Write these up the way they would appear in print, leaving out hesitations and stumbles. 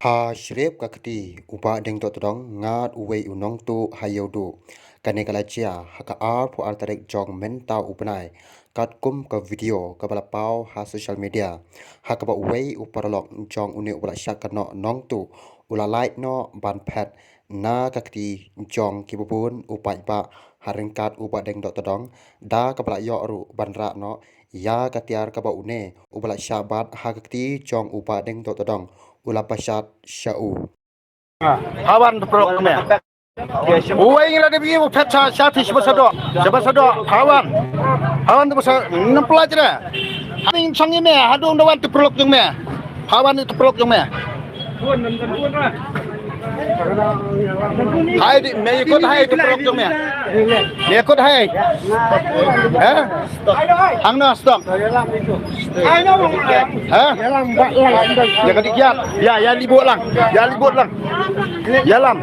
Ha shrep ka kati uba deng to todong ngat uwe unong tu hayodu kane kala chia haka ar phu ar tarek jong men ta upnai kat kum ka video ka bala pau ha social media haka ba uwe uparalok jong une ubala shak no nong tu ula like no ban phet na ka kati jong kibubun upai ba haringkat uba deng to todong da ka bala yo ru ban ra no ya katiar ka ba une ubala shabat ha kati jong uba deng to todong ula pasat syau. Hawan programnya. Uwe ingin ada begini, pecah syati sebab sedok. Hawan tu besar enam pelajar. Hamin sangi me, hadung dawan tu peluk jeng me. Hawan itu peluk jeng me. Hai di, me ikut hai tu peluk jeng me. Me ikut hai. Hang no stop. Ya ketikian. Ya libut lang. Ya libut lang. Ya lam.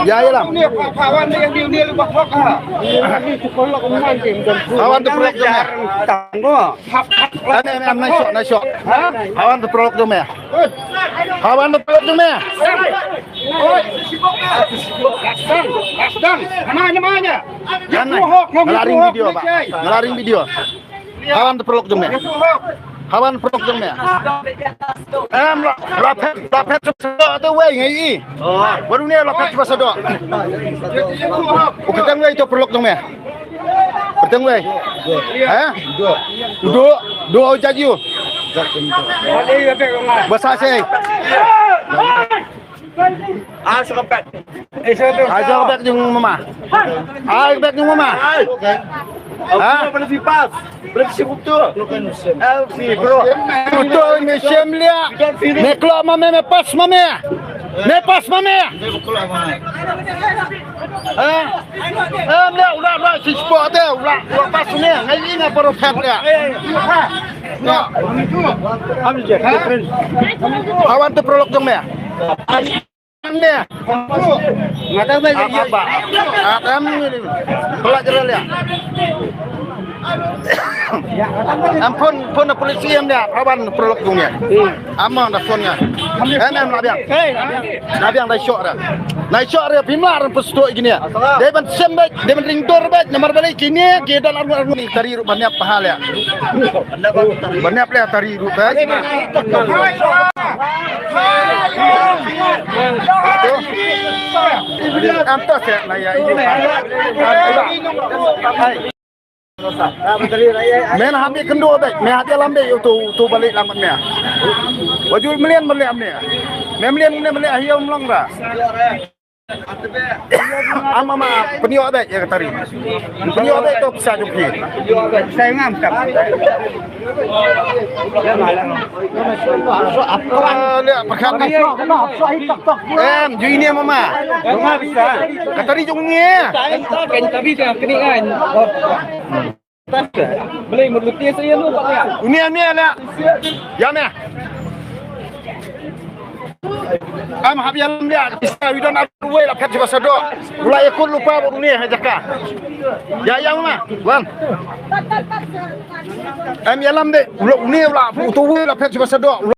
Ya lam. Kawan yang dia lepas blok ah. Hawan tu peluk jeng me. Am naik syok. Hawan tu peluk jeng me. Hawan tu peluk jeng me. Mana? Ngelaring video, Pak. Ngelaring video. Hawan tu peluk jeng me. Hawan peluk jeng me. Lapet sedok tu wei ngai. Baru ni lapet sedok. Ketang wei tu peluk jeng me. Ketang wei. Dua jaju. Besar sei. Sekepet. Sekepet jeng mama. Sekepet jeng mama. Boleh pipas. Boleh sibuk tu. LC bro. Betul ni semlia. Me keluar mame me pas mame. Me pas mame. Udah si sport dia. Udah pas ni. Ngai ni perfect dia. Hawan tu prolog jeng me. Ni. Ngata ba ya ba. Atam ni. Pelajar dia. Ampun polisi yang dia kawan prolog dunia. Amang dah sonnya. Em nabiang dah syok dah. Naik syok dia pimlar pestok gini. Dia ban sembek, dia ban ringdor bet, nomor balik gini, ke dalam ni tari banyak pahal ya. Banyak le tari rupa. Antas ya naya ini. Men habis kendua baik, men hati lambe tu balik lambat ni. Wajib melian balik ni. Men melian ahiau melong dah. Ama peniok baik ya tari. Peniok baik tu bisa jumpi. Saya ngam tak. Lihat perkat ni. Jui ni mama. Mama bisa. Katari jungnya. Kan tapi dah keningan. Boleh meluti saya lu tak ya? Ini lihat. Ya ni. Am habian lihat. Bisa widan aku lah kat sebab sedok. Mulai ikut lupa baru ni jaka. Ya mama. Wan. Am yalam dek. Ulok ni ulah tu lah kat sebab sedok.